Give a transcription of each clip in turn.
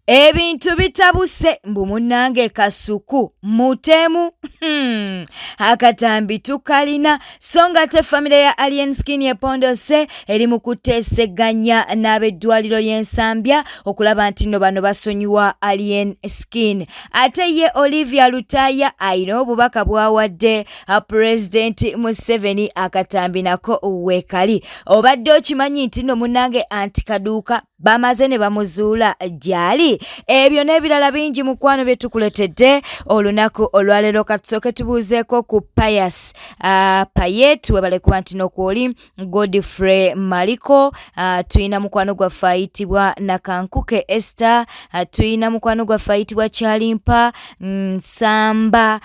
Ebintu bitabuse mbu munnange Kasuku mutemu akatambi tukalina songa te famire ya Alien Skin yepondose eri mu kuteeseganya n'abeddwaliro ly'Ensambya okulaba nti nno bano basonyiwa Alien Skin. Ate ye Olivia Lutaya ayina obubaka bwawadde President Museveni akatambi nako weekali. Obadde okimanyi nti nno munnange Antikaduuka bamaze ne bamuzuula gyali. Ebyo n'ebirala bingi mukwano bye tukuletedde olunaku olwaleero katusooke tubuuzeeko ku Pius Payet webale kuba nti n'okwoli Godfrey Maliko, tuyina mukwano gwaffe ayitibwa Nakankuke Esther, tuyina mukwano gwaffe ayitibwa Chalimpa Nsamba,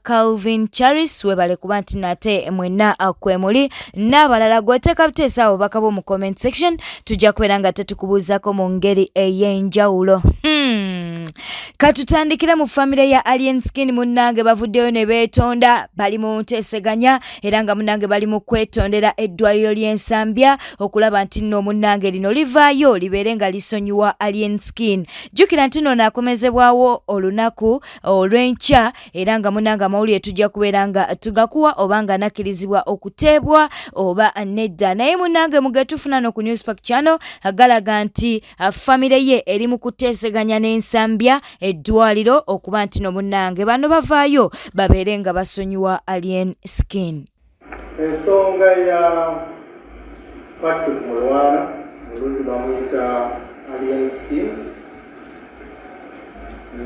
Calvin Charis webale kuba nti nate mwenna kwemuli n'abalala gweteeka buteesa abo bakabo mu comment section tujja kubeera nga tetukubuuzako mu ngeri ey'enjawulo. Katutandikira mu famire ya Alien Skin munnange bavuddeyo ne beetonda bali mu nteeseganya era nga munnange bali mu kwetondera eddwaliro ly'Ensambya okulaba nti nno munnange lino livaayo libeere nga lisonyiwa Alien Skin. Jjukira nti nno naakomezebwawo olunaku olw'enkya era nga munnange amawulire tujja kubeera nga tugakuwa oba nga nakkirizibwa okuteebwa oba nedda. Naye munnange mugetufuna no ku Newspark Channel agalaga nti famire ye eri mu kuteeseganya n'Ensambya eddwaliro okuba nti no munnange bano bavaayo babeere nga basonyiwa Alien Skin. Ensonga ya Patrick Mulwana oluzi bamuyita Alien Skin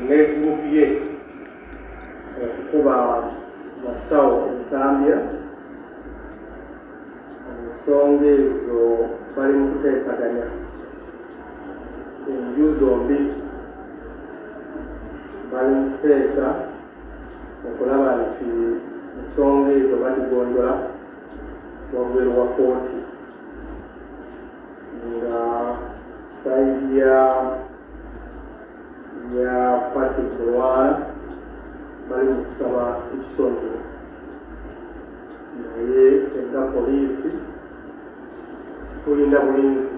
ne gurupu ye okukuba basawo Ensambya, ensonga ezo bali mu kuteesaganya enju zombi bali mu kuteesa okulaba nti ensonga ezo baligondola wabweru wa kooti nga sayidi ya Patrick Mulwana bali mu kusaba ekisonyiwo naye enga poliisi tulinda bulinzi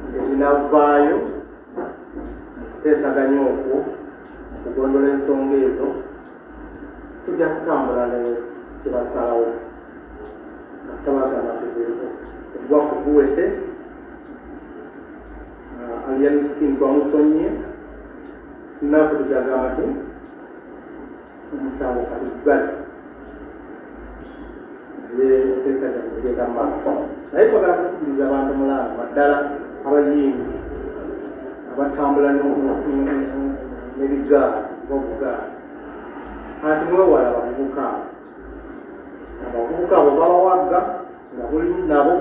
ng'erinavaayo mu kuteesaganya okwo okugondola ensonga ezo tujja kutambula ne kyebasalawo kasabagana ogwafu guwedde Alien Skin twamusonye naku tujagamba ti omusango kati gugale naye oteesaganya kugenda mu maaso naye twagala kukkiriza abantu mulanga maddala abayimbi abatambula n'ebigaali obugaali anti mwewala abavubuka abo babawagga nga buli nabo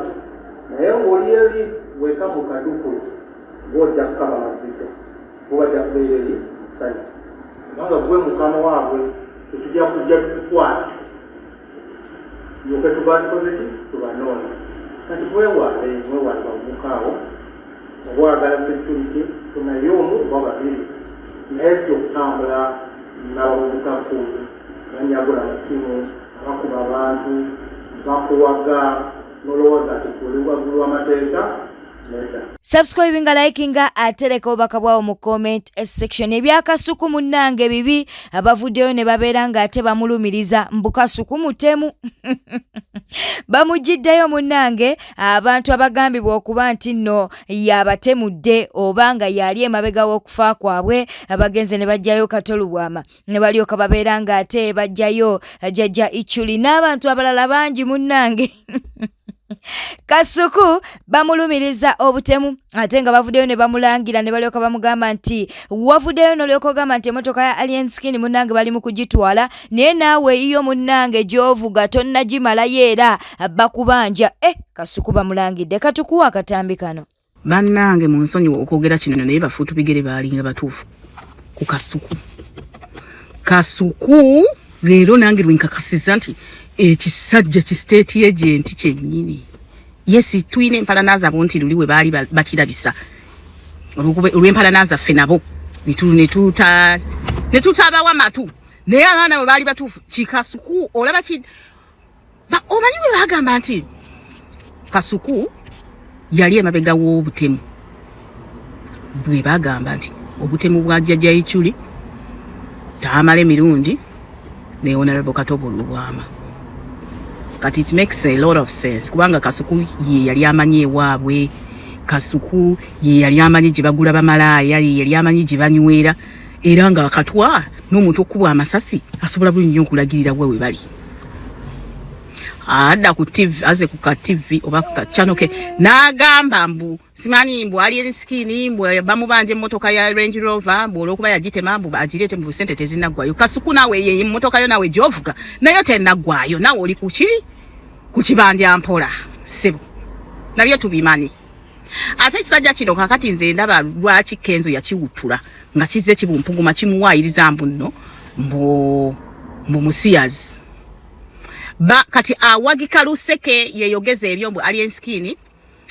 naye ng'oli eri weka mu kaduku ng'ojja kukaba mazito bubajja kubeera eri ssanyu kubanga gwe mukama waabwe tetujja kujja tukukwata yoke tubatukoze ki tubanoona kati mwewale bavubuka abo obwagala security tunaye omu oba babiri naye si okutambula n'abavubuka kumi banyagula amasimu abakuba abantu bakuwaga nolowooza nti kuli waggulu w'amateeka nedda. Subscribe nga liking nga atereka obubaka bwawo mu comment section. Ebyakasuku munnange bibi abavuddeyo ne babeera nga ate bamulumiriza mbu Kasuku mutemu bamujjiddeyo munnange abantu abagambibwa okuba nti nno yabatemudde oba nga yali emabega w'okufa kwabwe abagenze ne bajjayo Katolubwama ne balyoka babeera nga ate bajjayo Jjajja Ichuli n'abantu abalala bangi munnange Kasuku bamulumiriza obutemu ate nga bavuddeyo ne bamulangira ne balyoka bamugamba nti wavuddeyo n'olyoka ogamba nti emotoka ya Alien Skin munnange bali mu kugitwala naye naawe iyo munnange gy'ovuga tonnagimalayo era bakubanja. Kasuku bamulangidde katukuwa akatambi kano. Bannange mu nsonyi okwogera kino naye bafuutu bigere baalinga batuufu ku Kasuku leero nange lwenkakasiza nti ekisajja ki state agent kyennyini. Yes, tuyina empalanaza bo nti luli we baali bakirabisa olw'empalanaza ffe nabo ne tutabawa matu naye abaana we baali batuufu Kasuku olaba omanyi bwe bagamba nti Kasuku yali emabega w'obutemu bwe bagamba nti obutemu bwa jjajja Ichuli taamale mirundi ne Honorable Katobo Lubwama. Kati it makes a lot of sense kubanga Kasuku ye yali amanyi ewaabwe, Kasuku ye yali amanyi gye bagula bamalaaya, ye yali amanyi gye banywera, era nga akatwa n'omuntu okubwa amasasi asobola buli nnyo okulagirira we bali. Ada ku TV aze ku ka TV oba ku ka channel ke nagamba mbu simanyi mbu Alien Skin mbu bamubanje motoka ya Range Rover mbu okuba yagitema mbu agirete mu sente tezinagwayo. Kasuku nawe ye motoka yo nawe jovuga nayo tenagwayo nawe oli ku kibanja mpola sebo nabyo tubimani. Ate kisajja kino kakati nze ndaba lwaki Kenzo yakiwutula nga kize kibumpuguma kimuwaayiriza mbu nno mbu musiyazi. Kati awagika Luseke yeyogeze ebyo mbu Alien Skin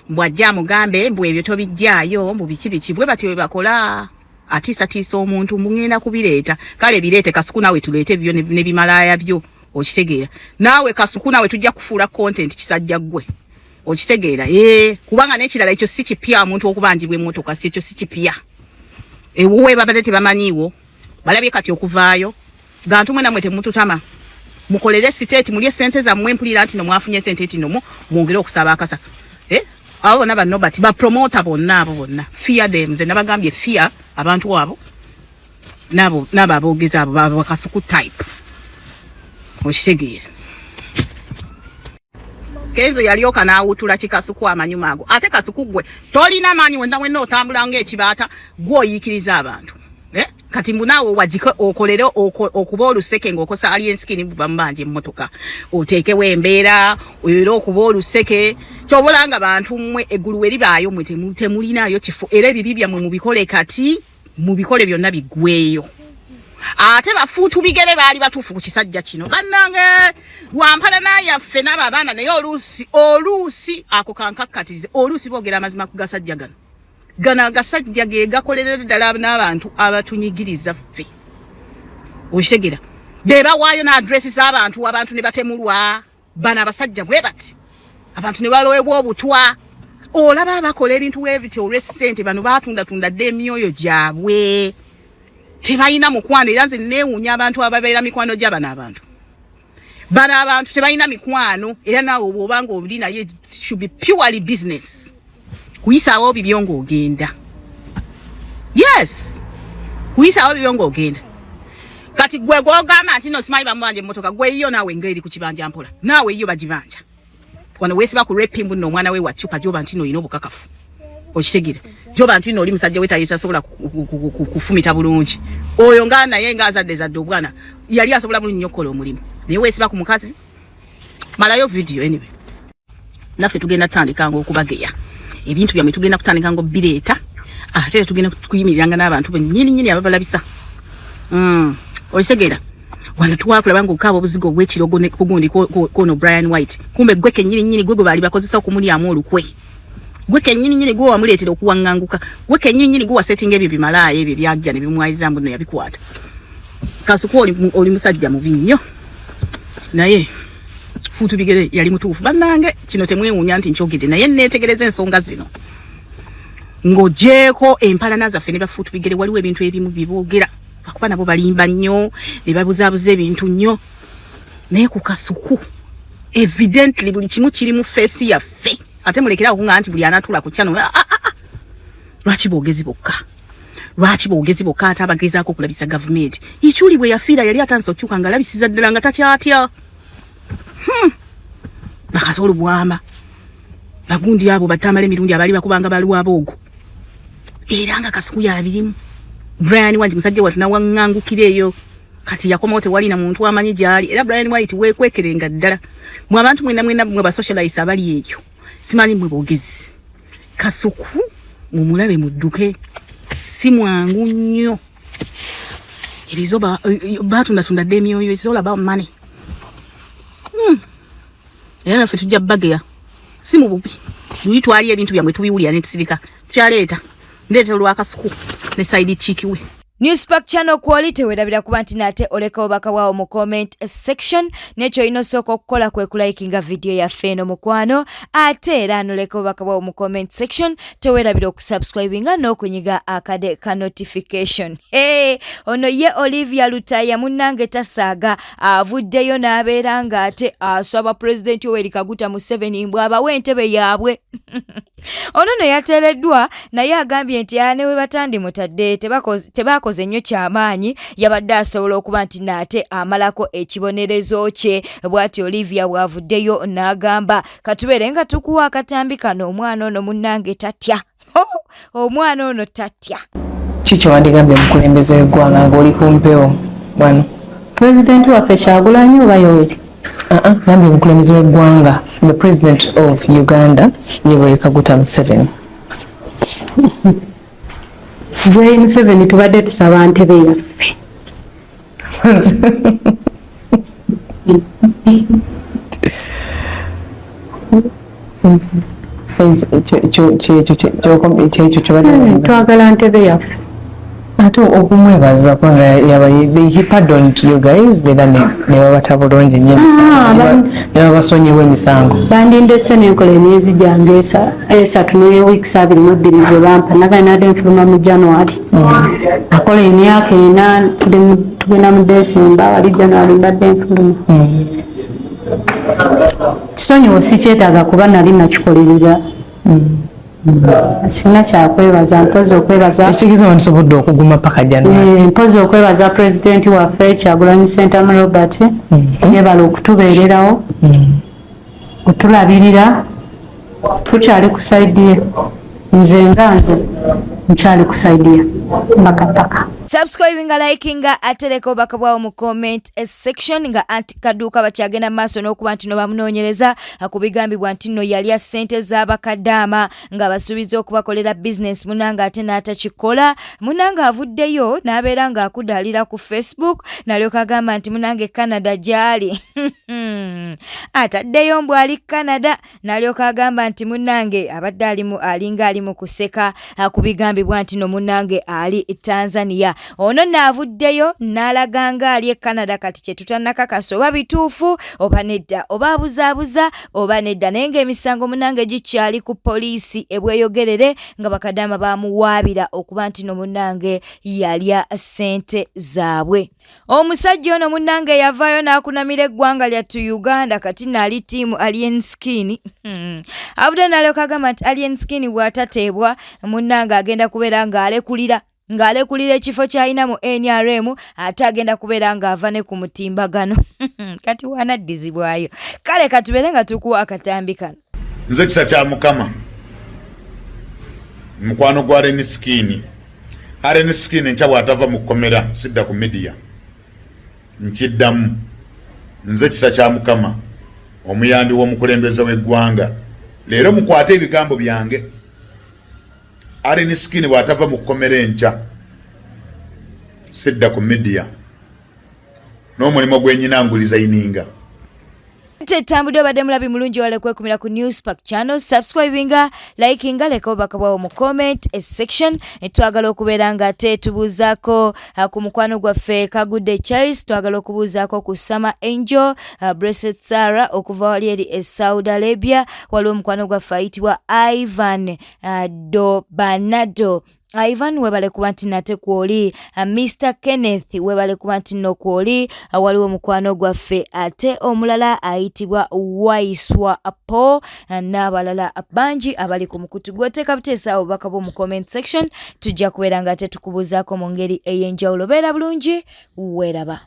mbu ajja mugambe mbu ebyo tobijjaayo mbu biki bwe batyo bakola atiisa omuntu mungenda kubireeta kale bireete Kasuku nawe tuleete ebyo ne bimalaaya byo okitegeera nawe Kasuku nawe tujja kufuula content kisajja gwe okitegeera kubanga n'ekirala ekyo si kipya omuntu okubanjibwa emmotoka si ekyo si kipya ewuwe babadde tebamanyiiwo balabye kati okuvaayo gantu mwena mwe temututama mukolere state mulye sente za mmwe mpulira nti no mwafunye sente eti no mwongere okusaba akasa abo naba nobati ba promoter bonna abo bonna fear them ze nabagambye fear abantu abo nabo abogeza abo baba Kasuku type okitegeera Kenzo yalioka na awutula Kasuku amanyuma ago ate Kasuku gwe tolina manyi wenda wenna otambula ng'ekibaata gwoyikiriza abantu kati mbunawo wajiko okolere okuba Luseke ng'okosa Alien Skin bambanje emmotoka oteekewo embeera oyera okuba Luseke kyobolanga bantu mmwe eggulu weribaayo mwe temulinayo kifo era ebibi byammwe mubikole kati mubikole byonna biggweeyo. Ate bafuutu bigere baali batuufu ku kisajja kino bannange wampala nayaffe n'abaana naye oluusi ako kankakkatize oluusi boogera amazima ku gasajja gano agasajja ge gakolerera ddala n'abantu abatunyigiriza ffe okitegeera be bawaayo n'adressi z'abantu ne batemulwa bano abasajja bwe bati abantu ne baloebwa obutwa olaba abakola ebintu webiti olw'essente bano baatundatunda dde emyoyo gyabwe tebalina mukwano era nze neewuunya abantu ababeera mikwano gy'abano abantu tebalina mikwano era naawe bw'obanga oli naye should be purely business kuyisaawo bibyo ng'ogenda kuyisaawo bibyo ng'ogenda kati gwe gw'ogamba nti no simanyi bamubanja emmotoka gwe yo naawe ng'eri ku kibanja mpola naawe yo bagibanja wano weesiba ku repimbu nno omwana we wacupa gyoba nti no olina obukakafu okitegeera gyoba nti no oli musajja we tasobola kufumita bulungi oyo nga naye ng'azadde obwana yali asobola bulungi nnyo okukola omulimu naye weesiba ku mukazi malayo video anyway naffe tugenda tutandikanga okubageya ebintu byammwe tugenda kutandikanga bireeta ate tugenda kuyimiriranga n'abantu bennyini ababalabisa okitegeera wano tuwakulaba ng'okaaba obuzigo obw'ekirogo kugundi kono Brian White kumbe gwe kennyini gwe baali bakozesa okumulyamu olukwe gwe kennyini gwe wamuleetera okuwaŋŋanguka gwe kennyini gwe wasetinga ebyo bimalaaya ebyo byajja ne bimwayiza mbu no yabikwata Kasuku oli musajja mubi nnyo naye fuutu bigere yali mutuufu bannange kino temwewuunya nti nkyogedde naye neetegereza ensonga zino ng'ogyeko empalana zaffe ne bafuutu bigere waliwo ebintu ebimu biboogera akuba nabo balimba nnyo ne babuzaabuza ebintu nnyo naye ku Kasuku evidently buli kimu kiri mu feesi yaffe ate mulekera okuŋŋa nti buli anatula ku channel lwaki boogezi bokka ate abagezaako okulabisa gavumenti Ichuli bwe yafiira yali atandise okukyuka nga alabisiza ddala nga takyatya bakati olubwama bagundi abo batamala emirundi abaali bakubanga balwabo ogwo era nga Kasuku yabirimu Brian White musajja watu nawaŋŋangukira eyo kati yakomawo tewali na muntu amanyi gyali era Brian White weekwekerenga ddala mwe abantu mwena mwe basocialise abali ekyo simanyi mwe boogezi Kasuku mumulabe mudduke si mwangu nnyo erizo batundatunda dde emyoyo it's all about money era naffe tujja bageya si mu bubi luli twali ebintu byammwe tubiwulira ne tusirika tukyaleeta ndeeta olwa Kasuku ne side chikiwe Newspack channel quality werabira kuba nti nate oleka obaka wao mu comment section necho inosoko okukola kwe kulaikinga video ya feno mukwano ate era noleka obaka wao mu comment section tewerabira okusubscribinga n'okunyiga akade ka notification. Ono ye Olivia Lutaya munnange tasaaga avuddeyo n'abeera nga ate asaba President Yoweri Kaguta Museveni mbwa abawe entebe yaabwe. Ono no yateereddwa naye agambye nti anewe batandi mutadde tebakoze nnyo kyamaanyi yabadde asobola okuba nti nate amalako ekibonerezo kye bw'ati Olivia bw'avuddeyo n'agamba katubeere nga tukuwa akatambi kano omwana ono munnange tatya. Omwana ono tatya. Kiki wandigambye mukulembeze w'eggwanga ng'oli ku mpewo wano? President waffe Kyagulanyi oba Yoweri? Gambye mukulembeze w'eggwanga, the president of Uganda, Yoweri Kaguta Museveni. Yoweri Museveni tubadde tusaba ntebe yaffe. Twagala ntebe yaffe. Ate okumwebaza kwanga he pardoned you guys ne babata bulungi nnyo ne babasonyiwa emisango. Bandindese n'enkola emyezi gyange esatu ne wiiki 22 ze bampa naganadde nfuluma mu January. Akola emyaka 4 tugenda mu December wali January mbadde nfuluma. Kisonyiwo sikyetaaga kuba nali nakikolerera. Sina kyakwebaza mpozi okwebaza ekigeza wandisobodde okuguma paka January. Mpozi okwebaza President waffe Kyagulanyi Ssentamu Robert yebala okutubeererawo otulabirira tukyali ku saidi ye nze nkyali ku saidi ye paka. Subscribinga, likinga, ateleka obaka bwawo mu comment section nga anti kaduka bakyagenda maaso n'okuba nti no bamunoonyereza kubigambibwa nti no yali ya ssente z'abakadaama nga basuubiza okubakolera business munanga ate n'atakikola. Munanga avuddeyo n'abeera nga akudaalira ku Facebook n'alyoka agamba nti munange Canada gyali. Ataddeyo mbw ali Canada n'alyoka agamba nti munange abadde alinga ali mu kuseka kubigambibwa nti no munange ali Tanzania. Ono n'avuddeyo n'alaganga ali Canada kati kye tutannakakasa oba bituufu oba nedda oba abuzaabuza oba nedda naye ng'emisango munange gikyali ku poliisi ebweyogerere nga bakadaama bamuwaabira okuba nti no munange yalya ssente zaabwe. Omusajja ono munange yavaayo n'akunamira eggwanga lyattu Uganda kati naali ttiimu Alien Skin. Avudde n'alyoka agamba nti Alien Skin bw'atateebwa munange agenda kubeera ng'alekulira ekifo ky'alina mu NRM ate agenda kubeera ng'ava ne ku mutimbagano. Kati wanaddizibwayo. Kale katubeere nga tukuwa akatambi kano. Nze kisa kya Mukama mukwano gwa Alien Skin. Alien Skin nkya bw'atava mu kkomera sidda ku media nkiddamu. Nze kisa kya Mukama omuyambi w'omukulembeze w'eggwanga. Leero mukwate ebigambo byange. Alien Skin bw'atava mu kkomera enkya sidda ku media n'omulimu gwenyina nguliza ininga. Tambudde obadde mulabi mulungi wale kwekumira ku Newspack channel. Subscribinga, likinga, leka obaka bwawo mu comment section. Twagala okubeera nga tubuuzaako ku mukwano gwaffe Kagudde Charis, twagala okubuuzaako ku Summer Angel, Blessed Sarah okuva wali eri Saudi Arabia, waliwo omukwano gwaffe ayitibwa Ivan Dobanado. Ivan webale kuba nti nate kwoli, Mr. Kenneth webale kuba nti no kwoli, waliwo mukwano gwaffe ate omulala ayitibwa Waiswa Apo n'abalala bangi abali ku mukutu gwoteeka buteesa obubaka bwo mu comment section. Tujja kubeera nga tukubuuzaako mu ngeri ey'enjawulo. Beera bulungi, weeraba.